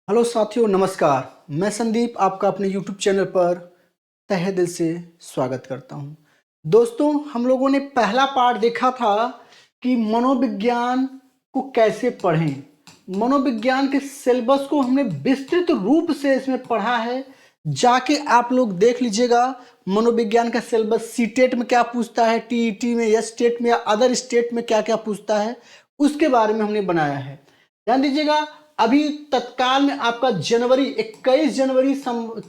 Hello साथियों, नमस्कार। मैं संदीप आपका अपने YouTube चैनल पर तहे दिल से स्वागत करता हूं। दोस्तों, हम लोगों ने पहला पार्ट देखा था कि मनोविज्ञान को कैसे पढ़ें। मनोविज्ञान के सिलेबस को हमने विस्तृत रूप से इसमें पढ़ा है। जाके आप लोग देख लीजिएगा मनोविज्ञान का सिलेबस सीटेट में क्या पूछता है, टीईटी में या स्टेट में या अदर स्टेट में क्या क्या पूछता है, उसके बारे में हमने बनाया है। ध्यान दीजिएगा, अभी तत्काल में आपका 21 जनवरी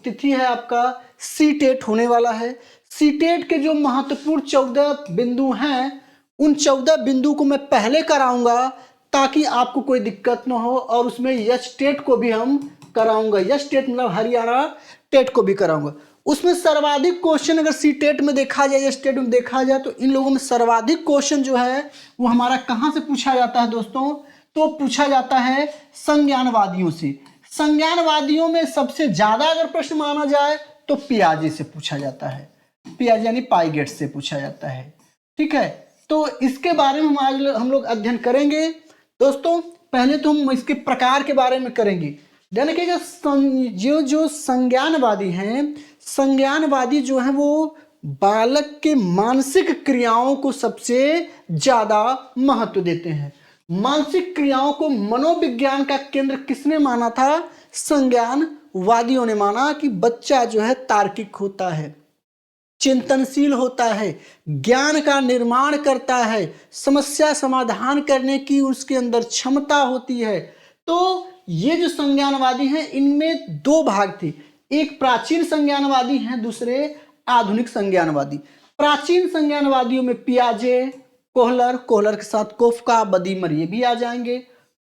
तिथि है, आपका सीटेट होने वाला है। सीटेट के जो महत्वपूर्ण 14 बिंदु हैं, उन 14 बिंदु को मैं पहले कराऊंगा ताकि आपको कोई दिक्कत ना हो, और उसमें यश टेट को भी हम कराऊंगा। यश टेट मतलब हरियाणा टेट को भी कराऊंगा। उसमें सर्वाधिक क्वेश्चन अगर सी टेट में देखा जाए या स्टेट में देखा जाए तो इन लोगों में सर्वाधिक क्वेश्चन जो है वो हमारा कहाँ से पूछा जाता है दोस्तों? तो पूछा जाता है संज्ञानवादियों से। संज्ञानवादियों में सबसे ज्यादा अगर प्रश्न माना जाए तो पियाजे से पूछा जाता है। पियाजे यानी पाइगेट से पूछा जाता है। ठीक है, तो इसके बारे में आज हम लोग अध्ययन करेंगे। दोस्तों, पहले तो हम इसके प्रकार के बारे में करेंगे। ध्यान रखिएगा, जो संज्ञानवादी हैं, संज्ञानवादी जो है वो बालक के मानसिक क्रियाओं को सबसे ज्यादा महत्व देते हैं। मानसिक क्रियाओं को मनोविज्ञान का केंद्र किसने माना था? संज्ञानवादियों ने माना कि बच्चा जो है तार्किक होता है, चिंतनशील होता है, ज्ञान का निर्माण करता है, समस्या समाधान करने की उसके अंदर क्षमता होती है। तो ये जो संज्ञानवादी हैं, इनमें दो भाग थे। एक प्राचीन संज्ञानवादी हैं, दूसरे आधुनिक संज्ञानवादी। प्राचीन संज्ञानवादियों में पियाजे, कोहलर के साथ कोफका, बदीमर ये भी आ जाएंगे।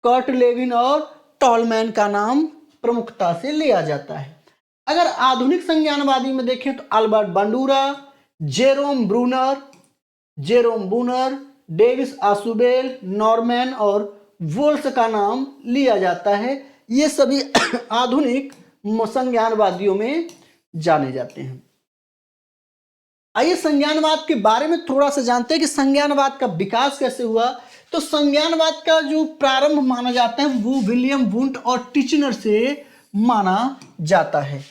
कर्ट लेविन और टॉलमैन का नाम प्रमुखता से लिया जाता है। अगर आधुनिक संज्ञानवादी में देखें तो Albert Bandura, Jerome Bruner, Davis Ausubel, Normann और वोल्स का नाम लिया जाता है। ये सभी आधुनिक संज्ञानवादियों में जाने जाते हैं। आइए संज्ञानवाद के बारे में थोड़ा सा जानते हैं कि संज्ञानवाद का विकास कैसे हुआ। तो संज्ञानवाद का जो प्रारंभ माना जाता है वो विलियम वुंट और टिचनर से माना जाता है।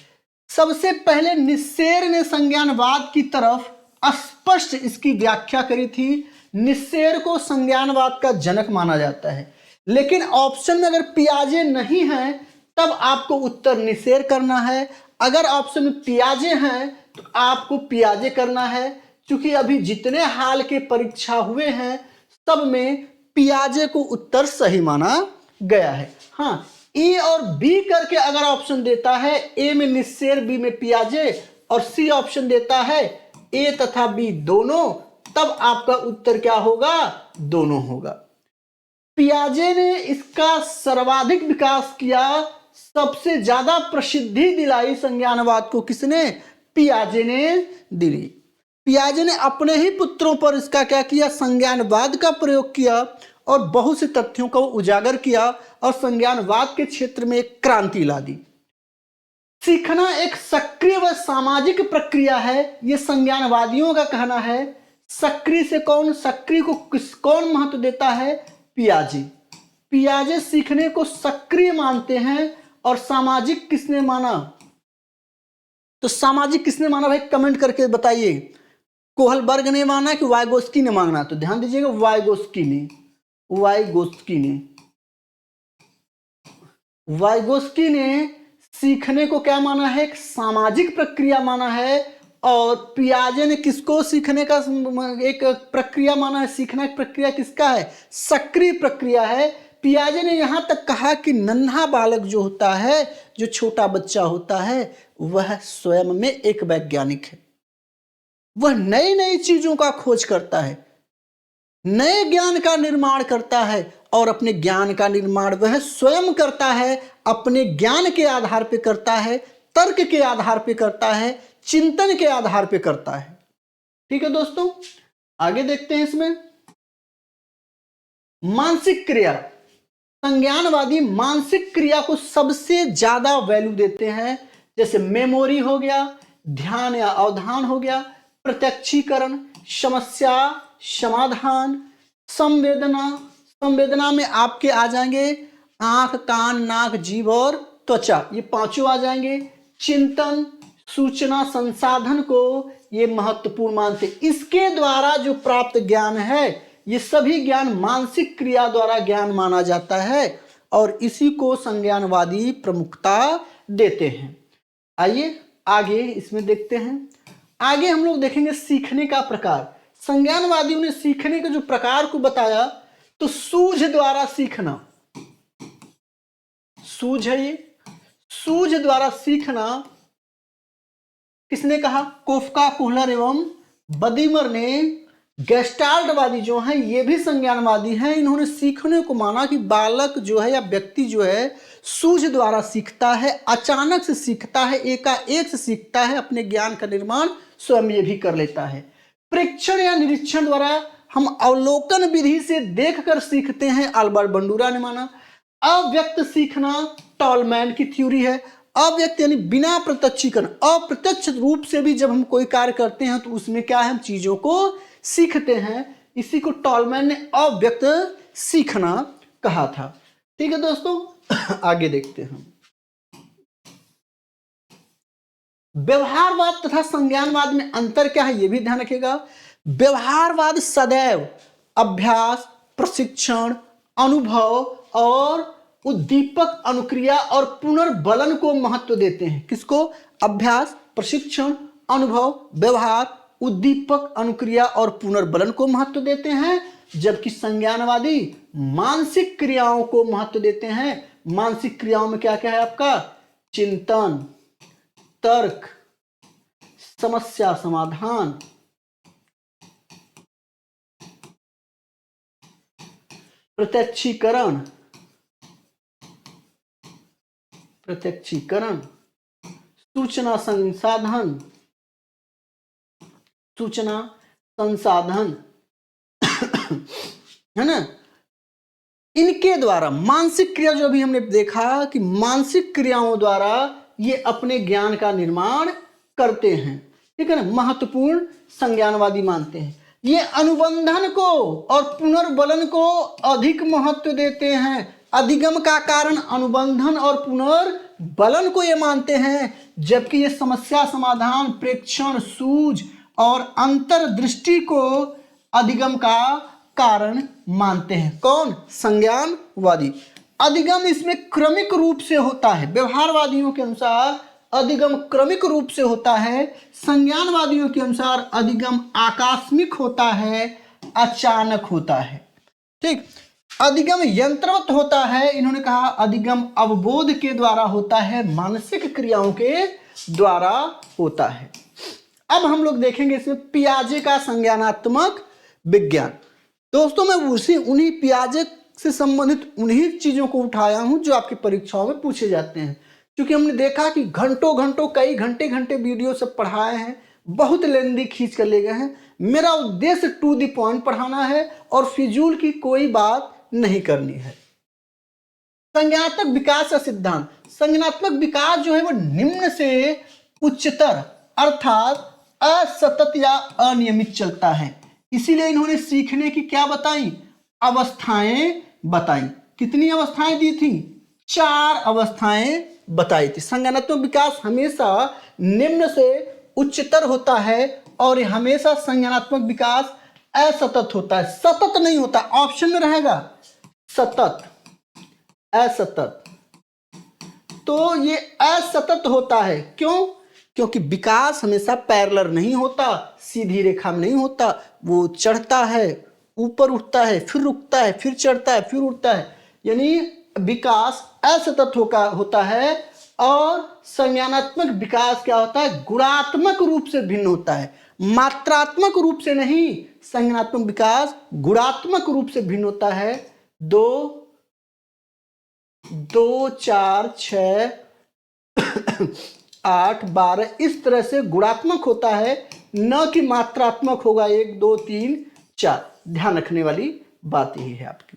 सबसे पहले निस्सेर ने संज्ञानवाद की तरफ स्पष्ट इसकी व्याख्या करी थी। निस्सेर को संज्ञानवाद का जनक माना जाता है, लेकिन ऑप्शन में अगर पियाजे नहीं है तब आपको उत्तर निस्सेर करना है। अगर ऑप्शन में पियाजे हैं तो आपको पियाजे करना है, क्योंकि अभी जितने हाल के परीक्षा हुए हैं सब में पियाजे को उत्तर सही माना गया है। हाँ, ए और बी करके अगर ऑप्शन देता है, ए में निस्सेर, बी में पियाजे, और सी ऑप्शन देता है ए तथा बी दोनों, तब आपका उत्तर क्या होगा? दोनों होगा। पियाजे ने इसका सर्वाधिक विकास किया। सबसे ज्यादा प्रसिद्धि दिलाई संज्ञानवाद को किसने? पियाजे ने दिली। पियाजे ने अपने ही पुत्रों पर इसका क्या किया? संज्ञानवाद का प्रयोग किया और बहुत से तथ्यों को उजागर किया और संज्ञानवाद के क्षेत्र में एक क्रांति ला दी। सीखना एक सक्रिय व सामाजिक प्रक्रिया है, यह संज्ञानवादियों का कहना है। सक्रिय से सक्रिय को कौन महत्व देता है? पियाजे। पियाजे सीखने को सक्रिय मानते हैं। और सामाजिक किसने माना? तो सामाजिक किसने माना भाई? कमेंट करके बताइए। कोहलबर्ग ने माना कि वाइगोस्की ने माना? तो ध्यान दीजिएगा, वाइगोस्की ने सीखने को क्या माना है? एक सामाजिक प्रक्रिया माना है। और पियाजे ने किसको सीखने का एक प्रक्रिया माना है? सीखना एक प्रक्रिया किसका है? सक्रिय प्रक्रिया है। पियाजे ने यहां तक कहा कि नन्हा बालक जो होता है, जो छोटा बच्चा होता है, वह स्वयं में एक वैज्ञानिक है। वह नई नई चीजों का खोज करता है, नए ज्ञान का निर्माण करता है, और अपने ज्ञान का निर्माण वह स्वयं करता है। अपने ज्ञान के आधार पर करता है, तर्क के आधार पर करता है, चिंतन के आधार पर करता है। ठीक है दोस्तों, आगे देखते हैं। इसमें मानसिक क्रिया, संज्ञानवादी मानसिक क्रिया को सबसे ज्यादा वैल्यू देते हैं। जैसे मेमोरी हो गया, ध्यान या अवधान हो गया, प्रत्यक्षीकरण, समस्या समाधान, संवेदना में आपके आ जाएंगे आंख, कान, नाक, जीभ और त्वचा, ये पांचों आ जाएंगे। चिंतन, सूचना, संसाधन को ये महत्वपूर्ण मानते। इसके द्वारा जो प्राप्त ज्ञान है ये सभी ज्ञान मानसिक क्रिया द्वारा ज्ञान माना जाता है और इसी को संज्ञानवादी प्रमुखता देते हैं। आइए आगे इसमें देखते हैं। आगे हम लोग देखेंगे सीखने का प्रकार। संज्ञानवादियों ने सीखने के जो प्रकार को बताया, तो सूझ द्वारा सीखना, सूझ है ये, सूझ द्वारा सीखना किसने कहा? कोफका, कोहलर एवं बदीमर ने। गेस्टाल्टवादी जो हैं ये भी संज्ञानवादी हैं। इन्होंने सीखने को माना कि बालक जो है या व्यक्ति जो है सूझ द्वारा सीखता है, अचानक से सीखता है, एकाएक से सीखता है, अपने ज्ञान का निर्माण स्वयं ये भी कर लेता है। प्रेक्षण या निरीक्षण द्वारा हम अवलोकन विधि से देखकर सीखते हैं, अल्बर्ट बंडूरा ने माना। अव्यक्त सीखना टॉलमैन की थ्योरी है। अव्यक्त यानी बिना प्रत्यक्षीकरण, अप्रत्यक्ष रूप से भी जब हम कोई कार्य करते हैं तो उसमें क्या है, हम चीजों को सीखते हैं। इसी को टॉलमैन ने अव्यक्त सीखना कहा था। ठीक है दोस्तों, आगे देखते हैं। व्यवहारवाद तथा संज्ञानवाद में अंतर क्या है, यह भी ध्यान रखिएगा। व्यवहारवाद सदैव अभ्यास, प्रशिक्षण, अनुभव और उद्दीपक, अनुक्रिया और पुनर्बलन को महत्व देते हैं। किसको? अभ्यास, प्रशिक्षण, अनुभव, व्यवहार, उद्दीपक, अनुक्रिया और पुनर्बलन को महत्व देते हैं, जबकि संज्ञानवादी मानसिक क्रियाओं को महत्व देते हैं। मानसिक क्रियाओं में क्या क्या है आपका? चिंतन, तर्क, समस्या समाधान, प्रत्यक्षीकरण, सूचना संसाधन, है ना। इनके द्वारा मानसिक क्रिया, जो अभी हमने देखा कि मानसिक क्रियाओं द्वारा ये अपने ज्ञान का निर्माण करते हैं। ठीक है ना, महत्वपूर्ण संज्ञानवादी मानते हैं। ये अनुबंधन को और पुनर्बलन को अधिक महत्व देते हैं। अधिगम का कारण अनुबंधन और पुनर्बलन को ये मानते हैं, जबकि ये समस्या समाधान, प्रेक्षण, सूझ और अंतर्दृष्टि को अधिगम का कारण मानते हैं। कौन? संज्ञानवादी। अधिगम इसमें क्रमिक रूप से होता है। व्यवहारवादियों के अनुसार अधिगम क्रमिक रूप से होता है, संज्ञानवादियों के अनुसार अधिगम आकस्मिक होता है, अचानक होता है। ठीक, अधिगम यंत्रवत होता है। इन्होंने कहा अधिगम अवबोध के द्वारा होता है, मानसिक क्रियाओं के द्वारा होता है। अब हम लोग देखेंगे इसमें पियाजे का संज्ञानात्मक विज्ञान। दोस्तों, मैं उन्हीं पियाजे से संबंधित उन्हीं चीजों को उठाया हूं जो आपकी परीक्षाओं में पूछे जाते हैं। क्योंकि हमने देखा कि घंटों कई घंटे वीडियो सब पढ़ाए हैं, बहुत लेंदी खींच कर ले गए हैं। मेरा उद्देश्य टू द पॉइंट पढ़ाना है और फिजूल की कोई बात नहीं करनी है। संज्ञानात्मक विकास का सिद्धांत। संज्ञानात्मक विकास जो है वो निम्न से उच्चतर अर्थात असतत या अनियमित चलता है। इसीलिए इन्होंने सीखने की क्या बताई? अवस्थाएं बताई। कितनी अवस्थाएं दी थी? 4 अवस्थाएं बताई थी। संज्ञानात्मक विकास हमेशा निम्न से उच्चतर होता है और हमेशा संज्ञानात्मक विकास असतत होता है, सतत नहीं होता। ऑप्शन में रहेगा सतत, असतत। तो ये असतत होता है। क्यों? क्योंकि विकास हमेशा पैरेलल नहीं होता, सीधी रेखा में नहीं होता। वो चढ़ता है, ऊपर उठता है, फिर रुकता है, फिर चढ़ता है, फिर उठता है। यानी विकास असतत होता है। और संज्ञानात्मक विकास क्या होता है? गुणात्मक रूप से भिन्न होता है, मात्रात्मक रूप से नहीं। संज्ञानात्मक विकास गुणात्मक रूप से भिन्न होता है। 2, 4, 6, 8, 12 इस तरह से गुणात्मक होता है, न कि मात्रात्मक होगा 1, 2, 3, 4। ध्यान रखने वाली बात यही है आपकी।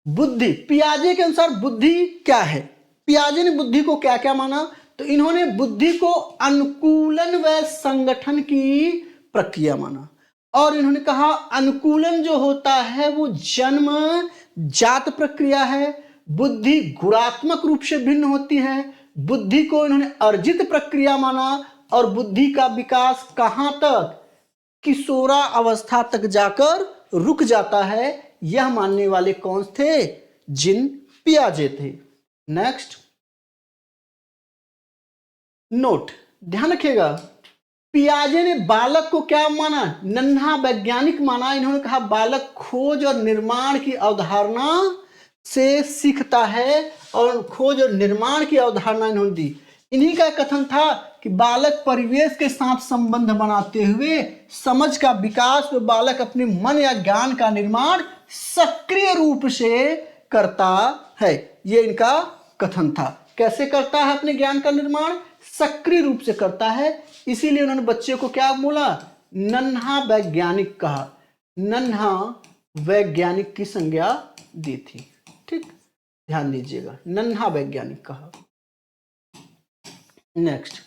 बुद्धि। पियाजे के अनुसार बुद्धि क्या है? पियाजे ने बुद्धि को क्या क्या माना? तो इन्होंने बुद्धि को अनुकूलन व संगठन की प्रक्रिया माना। और इन्होंने कहा अनुकूलन जो होता है वो जन्म जात प्रक्रिया है, बुद्धि गुणात्मक रूप से भिन्न होती है। बुद्धि को इन्होंने अर्जित प्रक्रिया माना और बुद्धि का विकास कहां तक, किशोरा अवस्था तक जाकर रुक जाता है। यह मानने वाले कौन थे, जीन पियाजे थे। नेक्स्ट नोट, ध्यान रखिएगा, पियाजे ने बालक को क्या माना, नन्हा वैज्ञानिक माना। इन्होंने कहा बालक खोज और निर्माण की अवधारणा से सीखता है और खोज और निर्माण की अवधारणा इन्होंने दी। इन्हीं का कथन था कि बालक परिवेश के साथ संबंध बनाते हुए समझ का विकास व बालक अपने मन या ज्ञान का निर्माण सक्रिय रूप से करता है। ये इनका कथन था। कैसे करता है अपने ज्ञान का निर्माण, सक्रिय रूप से करता है। इसीलिए उन्होंने बच्चे को क्या बोला, नन्हा वैज्ञानिक कहा, नन्हा वैज्ञानिक की संज्ञा दी थी। ठीक, ध्यान दीजिएगा, नन्हा वैज्ञानिक कहा। नेक्स्ट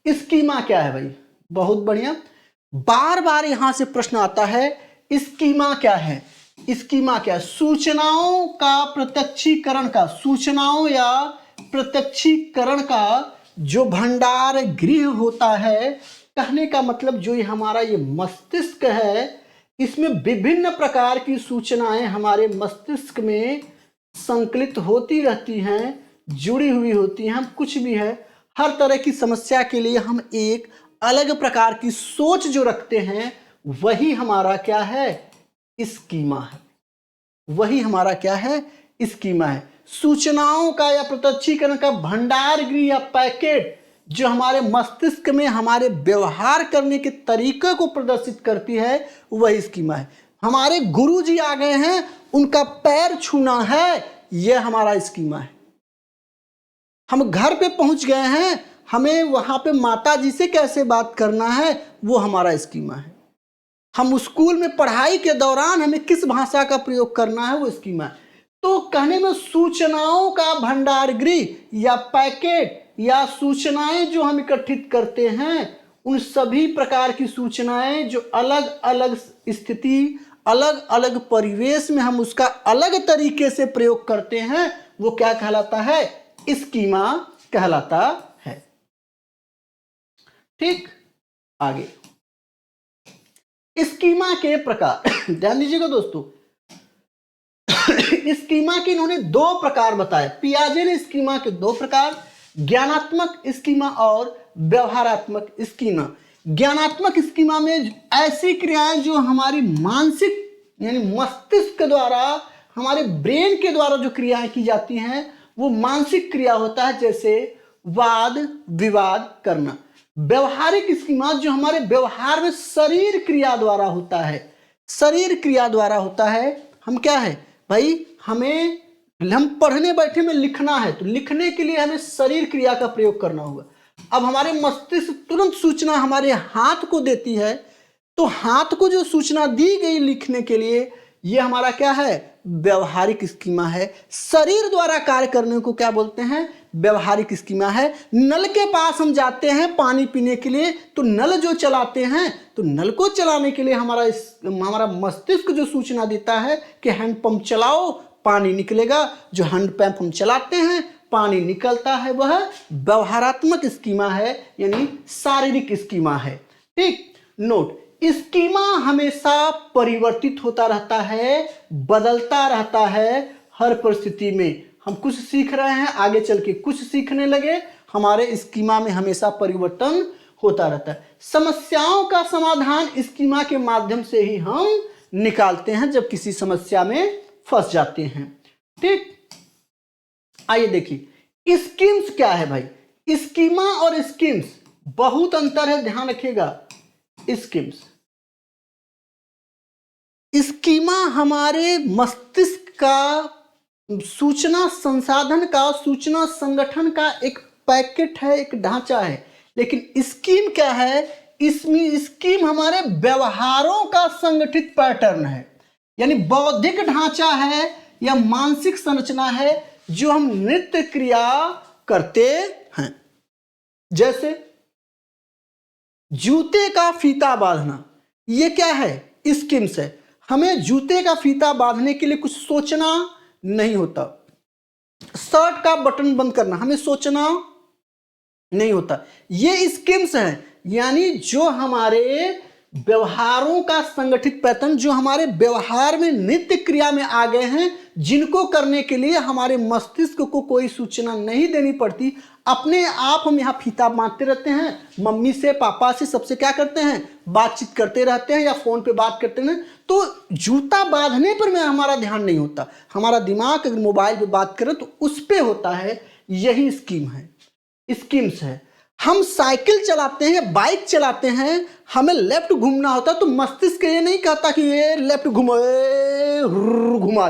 स्कीमा क्या है भाई, बहुत बढ़िया, बार बार यहां से प्रश्न आता है, स्कीमा क्या है। स्कीमा क्या है, सूचनाओं का प्रत्यक्षीकरण का, सूचनाओं या प्रत्यक्षीकरण का जो भंडार गृह होता है। कहने का मतलब जो ये हमारा ये मस्तिष्क है, इसमें विभिन्न प्रकार की सूचनाएं हमारे मस्तिष्क में संकलित होती रहती हैं, जुड़ी हुई होती हैं। हम कुछ भी है, हर तरह की समस्या के लिए हम एक अलग प्रकार की सोच जो रखते हैं, वही हमारा क्या है, स्कीमा है। वही हमारा क्या है, स्कीमा है। सूचनाओं का या प्रत्यक्षीकरण का भंडार गृह या पैकेट जो हमारे मस्तिष्क में हमारे व्यवहार करने के तरीके को प्रदर्शित करती है, वही स्कीमा है। हमारे गुरुजी आ गए हैं, उनका पैर छूना है, यह हमारा स्कीमा है। हम घर पे पहुंच गए हैं, हमें वहां पे माता जी से कैसे बात करना है, वो हमारा स्कीमा है। हम स्कूल में पढ़ाई के दौरान हमें किस भाषा का प्रयोग करना है, वो स्कीमा है। तो कहने में सूचनाओं का भंडार गृह या पैकेट या सूचनाएं जो हम इकट्ठित करते हैं, उन सभी प्रकार की सूचनाएं जो अलग अलग स्थिति, अलग अलग परिवेश में हम उसका अलग तरीके से प्रयोग करते हैं, वो क्या कहलाता है, स्कीमा कहलाता है। ठीक, आगे स्कीमा के प्रकार ध्यान दीजिएगा दोस्तों। स्कीमा के इन्होंने दो प्रकार बताए, पियाजे ने स्कीमा के दो प्रकार, ज्ञानात्मक स्कीमा और व्यवहारात्मक स्कीमा। ज्ञानात्मक स्कीमा में ऐसी क्रियाएं जो हमारी मानसिक यानी मस्तिष्क द्वारा, हमारे ब्रेन के द्वारा जो क्रियाएं की जाती हैं, वो मानसिक क्रिया होता है, जैसे वाद विवाद करना। व्यवहारिक स्कीमा जो हमारे व्यवहार में शरीर क्रिया द्वारा होता है, शरीर क्रिया द्वारा होता है। हम क्या है भाई, हम पढ़ने बैठे में लिखना है, तो लिखने के लिए हमें शरीर क्रिया का प्रयोग करना होगा। अब हमारे मस्तिष्क तुरंत सूचना हमारे हाथ को देती है, तो हाथ को जो सूचना दी गई लिखने के लिए, ये हमारा क्या है, व्यवहारिक स्कीमा है। शरीर द्वारा कार्य करने को क्या बोलते हैं, व्यवहारिक स्कीमा है। नल के पास हम जाते हैं पानी पीने के लिए, तो नल जो चलाते हैं, तो नल को चलाने के लिए हमारा मस्तिष्क जो सूचना देता है कि हैंडपंप चलाओ, पानी निकलेगा। जो हैंडपंप हम चलाते हैं, पानी निकलता है, वह व्यवहारात्मक स्कीमा है, यानी शारीरिक स्कीमा है। ठीक, नोट, स्कीमा हमेशा परिवर्तित होता रहता है, बदलता रहता है हर परिस्थिति में। हम कुछ सीख रहे हैं, आगे चल के कुछ सीखने लगे, हमारे स्कीमा में हमेशा परिवर्तन होता रहता है। समस्याओं का समाधान स्कीमा के माध्यम से ही हम निकालते हैं जब किसी समस्या में फंस जाते हैं। ठीक, आइए देखिए स्कीम्स क्या है भाई। स्कीमा और स्कीम्स बहुत अंतर है, ध्यान रखिएगा। स्कीमा हमारे मस्तिष्क का सूचना संसाधन का, सूचना संगठन का एक पैकेट है, एक ढांचा है। लेकिन स्कीम क्या है, इसमें स्कीम हमारे व्यवहारों का संगठित पैटर्न है, यानी बौद्धिक ढांचा है या मानसिक संरचना है जो हम नित्य क्रिया करते हैं। जैसे जूते का फीता बांधना, ये क्या है, स्कीम्स है। हमें जूते का फीता बांधने के लिए कुछ सोचना, नहीं होता। शर्ट का बटन बंद करना हमें सोचना नहीं होता। ये स्कीम्स हैं, यानी जो हमारे व्यवहारों का संगठित पैटर्न, जो हमारे व्यवहार में नित्य क्रिया में आ गए हैं, जिनको करने के लिए हमारे मस्तिष्क को कोई सूचना नहीं देनी पड़ती, अपने आप हम यहाँ फीता बांधते रहते हैं, मम्मी से पापा से सबसे क्या करते हैं, बातचीत करते रहते हैं या फोन पे बात करते हैं। तो जूता बांधने पर में हमारा ध्यान नहीं होता, हमारा दिमाग अगर मोबाइल पे बात करें तो उस पर होता है। यही स्कीम्स है। हम साइकिल चलाते हैं, बाइक चलाते हैं, हमें लेफ्ट घूमना होता तो मस्तिष्क ये नहीं कहता कि ये लेफ्ट घुमा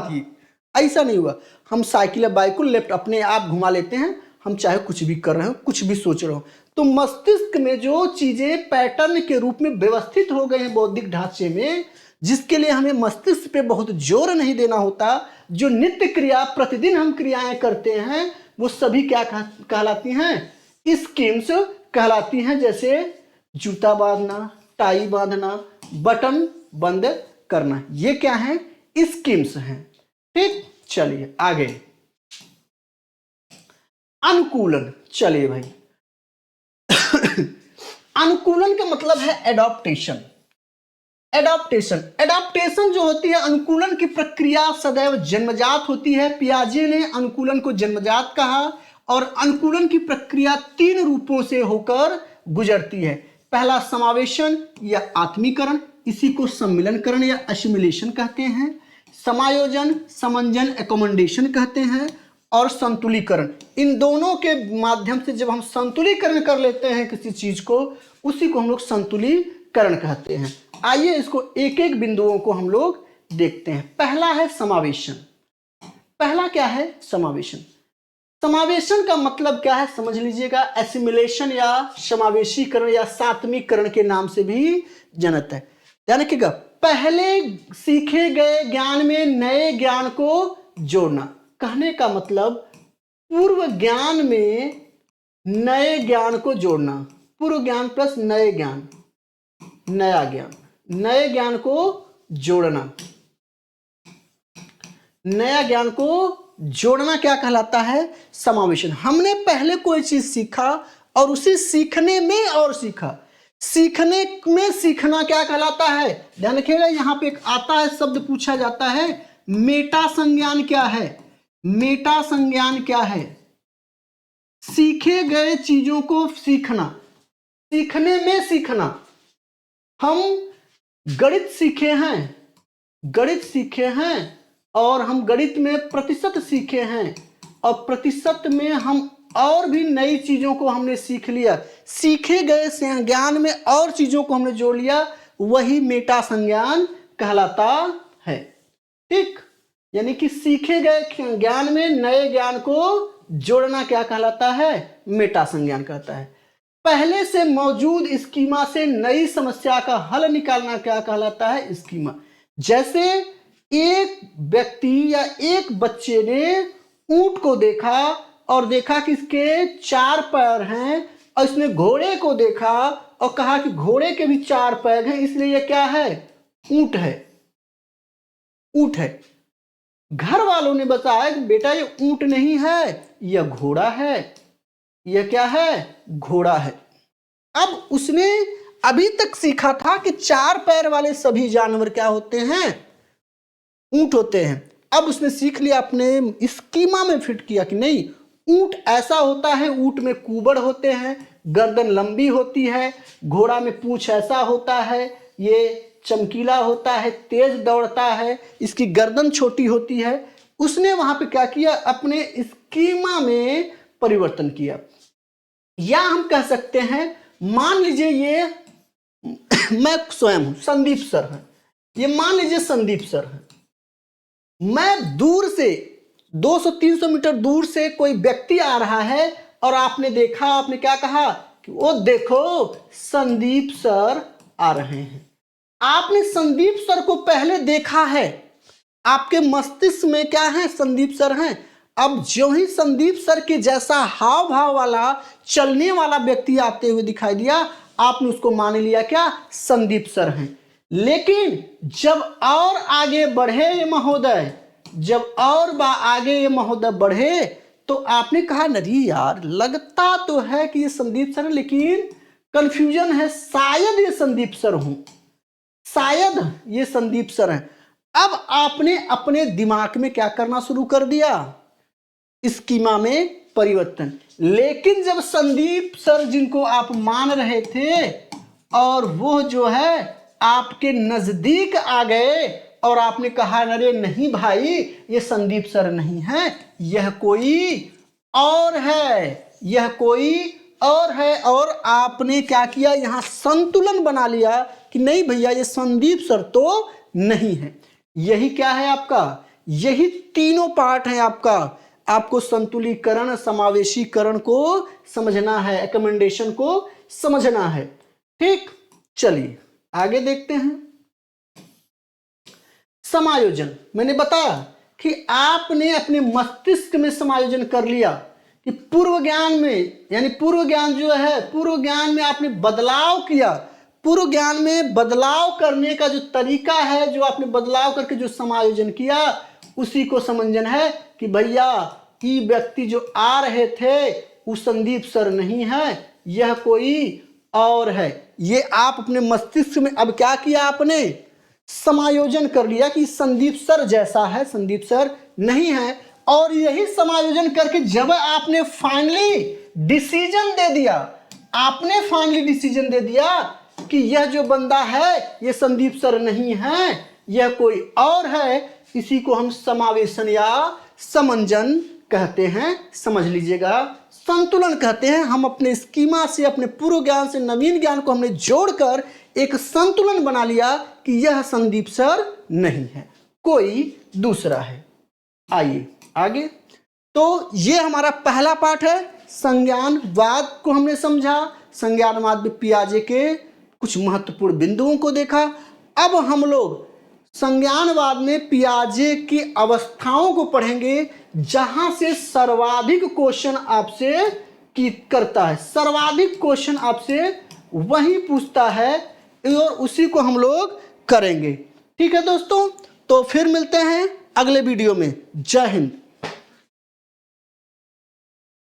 दी, ऐसा नहीं हुआ। हम साइकिल या बाइक को लेफ्ट अपने आप घुमा लेते हैं, हम चाहे कुछ भी कर रहे हो, कुछ भी सोच रहे हो। तो मस्तिष्क में जो चीजें पैटर्न के रूप में व्यवस्थित हो गए हैं बौद्धिक ढांचे में, जिसके लिए हमें मस्तिष्क पे बहुत जोर नहीं देना होता, जो नित्य क्रिया प्रतिदिन हम क्रियाएं करते हैं, वो सभी क्या कहलाती हैं, स्कीम्स कहलाती हैं। जैसे जूता बांधना, टाई बांधना, बटन बंद करना, ये क्या है, स्कीम्स हैं। ठीक, चलिए आगे। अनुकूलन, चलिए भाई अनुकूलन का मतलब है एडॉप्टेशन। एडॉप्टेशन जो होती है, अनुकूलन की प्रक्रिया सदैव जन्मजात होती है। पियाजे ने अनुकूलन को जन्मजात कहा, और अनुकूलन की प्रक्रिया 3 रूपों से होकर गुजरती है। पहला समावेशन या आत्मीकरण, इसी को सम्मिलनकरण या असिमिलेशन कहते हैं। समायोजन, समंजन, एकोमोडेशन कहते हैं। और संतुलीकरण, इन दोनों के माध्यम से जब हम संतुलीकरण कर लेते हैं किसी चीज को, उसी को हम लोग संतुलीकरण कहते हैं। आइए इसको एक एक बिंदुओं को हम लोग देखते हैं। पहला है समावेशन। पहला क्या है, समावेशन। समावेशन का मतलब क्या है समझ लीजिएगा। एसिमिलेशन या समावेशीकरण या सात्मीकरण के नाम से भी जानत है। ध्यान रखिएगा, पहले सीखे गए ज्ञान में नए ज्ञान को जोड़ना। कहने का मतलब पूर्व ज्ञान में नए ज्ञान को जोड़ना। पूर्व ज्ञान प्लस नए ज्ञान, नया ज्ञान, नए ज्ञान को जोड़ना। नया ज्ञान को जोड़ना क्या कहलाता है, समावेशन। हमने पहले कोई चीज सीखा और उसे सीखने में और सीखा। सीखने में सीखना क्या कहलाता है, ध्यान रखिएगा। यहां पे एक आता है शब्द, पूछा जाता है मेटा संज्ञान क्या है। मेटा संज्ञान क्या है, सीखे गए चीजों को सीखना, सीखने में सीखना। हम गणित सीखे हैं, गणित सीखे हैं, और हम गणित में प्रतिशत सीखे हैं, और प्रतिशत में हम और भी नई चीजों को हमने सीख लिया। सीखे गए ज्ञान में और चीजों को हमने जोड़ लिया, वही मेटा संज्ञान कहलाता है। ठीक, यानी कि सीखे गए ज्ञान में नए ज्ञान को जोड़ना क्या कहलाता है, मेटा संज्ञान कहता है। पहले से मौजूद स्कीमा से नई समस्या का हल निकालना क्या कहलाता है, स्कीमा। जैसे एक व्यक्ति या एक बच्चे ने ऊंट को देखा और देखा कि इसके 4 पैर हैं, और इसने घोड़े को देखा और कहा कि घोड़े के भी 4 पैर हैं, इसलिए यह क्या है, ऊंट है, ऊंट है। घर वालों ने बताया कि बेटा ये ऊंट नहीं है, यह घोड़ा है। यह क्या है, घोड़ा है। अब उसने अभी तक सीखा था कि 4 पैर वाले सभी जानवर क्या होते हैं, ऊंट होते हैं। अब उसने सीख लिया, अपने स्कीमा में फिट किया कि नहीं, ऊंट ऐसा होता है, ऊंट में कुबड़ होते हैं, गर्दन लंबी होती है, घोड़ा में पूंछ ऐसा होता है, ये चमकीला होता है, तेज दौड़ता है, इसकी गर्दन छोटी होती है। उसने वहां पे क्या किया, अपने स्कीमा में परिवर्तन किया। या हम कह सकते हैं, मान लीजिए ये मैं स्वयं हूं, संदीप सर हैं, ये मान लीजिए संदीप सर हैं। मैं दूर से 200-300 मीटर दूर से कोई व्यक्ति आ रहा है, और आपने देखा, आपने क्या कहा कि वो देखो संदीप सर आ रहे हैं। आपने संदीप सर को पहले देखा है, आपके मस्तिष्क में क्या है, संदीप सर हैं। अब जो ही संदीप सर के जैसा हाव भाव वाला चलने वाला व्यक्ति आते हुए दिखाई दिया, आपने उसको मान लिया क्या, संदीप सर हैं। लेकिन जब और आगे बढ़े ये महोदय, जब और आगे ये महोदय बढ़े तो आपने कहा नहीं यार, लगता तो है कि ये संदीप सर है, लेकिन कंफ्यूजन है, शायद ये संदीप सर हूं, शायद ये संदीप सर हैं। अब आपने अपने दिमाग में क्या करना शुरू कर दिया, स्कीमा में परिवर्तन। लेकिन जब संदीप सर जिनको आप मान रहे थे और वो जो है आपके नजदीक आ गए और आपने कहा अरे नहीं भाई ये संदीप सर नहीं है, यह कोई और है, यह कोई और है, और आपने क्या किया, यहां संतुलन बना लिया कि नहीं भैया ये संदीप सर तो नहीं है। यही क्या है आपका, यही तीनों पार्ट है आपका। आपको संतुलीकरण समावेशीकरण को समझना है, एकमेंडेशन को समझना है। ठीक, चलिए आगे देखते हैं। समायोजन, मैंने बताया कि आपने अपने मस्तिष्क में समायोजन कर लिया कि पूर्व ज्ञान में, यानी पूर्व ज्ञान जो है, पूर्व ज्ञान में आपने बदलाव किया। पूर्व ज्ञान में बदलाव करने का जो तरीका है, जो आपने बदलाव करके जो समायोजन किया, उसी को समझना है कि भैया ये व्यक्ति जो आ रहे थे वो संदीप सर नहीं है, यह कोई और है। ये आप अपने मस्तिष्क में अब क्या किया, आपने समायोजन कर लिया कि संदीप सर जैसा है, संदीप सर नहीं है। और यही समायोजन करके जब आपने फाइनली डिसीजन दे दिया, आपने फाइनली डिसीजन दे दिया कि यह जो बंदा है यह संदीप सर नहीं है, यह कोई और है, इसी को हम समावेशन या समंजन कहते हैं। समझ लीजिएगा, संतुलन कहते हैं। हम अपने स्कीमा से, अपने पूर्व ज्ञान से नवीन ज्ञान को हमने जोड़कर एक संतुलन बना लिया कि यह संदीप सर नहीं है, कोई दूसरा है। आइए आगे। तो ये हमारा पहला पार्ट है, संज्ञानवाद को हमने समझा, संज्ञानवाद में पियाजे के कुछ महत्वपूर्ण बिंदुओं को देखा। अब हम लोग संज्ञानवाद में पियाजे की अवस्थाओं को पढ़ेंगे, जहां से सर्वाधिक क्वेश्चन आपसे करता है, सर्वाधिक क्वेश्चन आपसे वही पूछता है और उसी को हम लोग करेंगे। ठीक है दोस्तों, तो फिर मिलते हैं अगले वीडियो में। जय हिंद।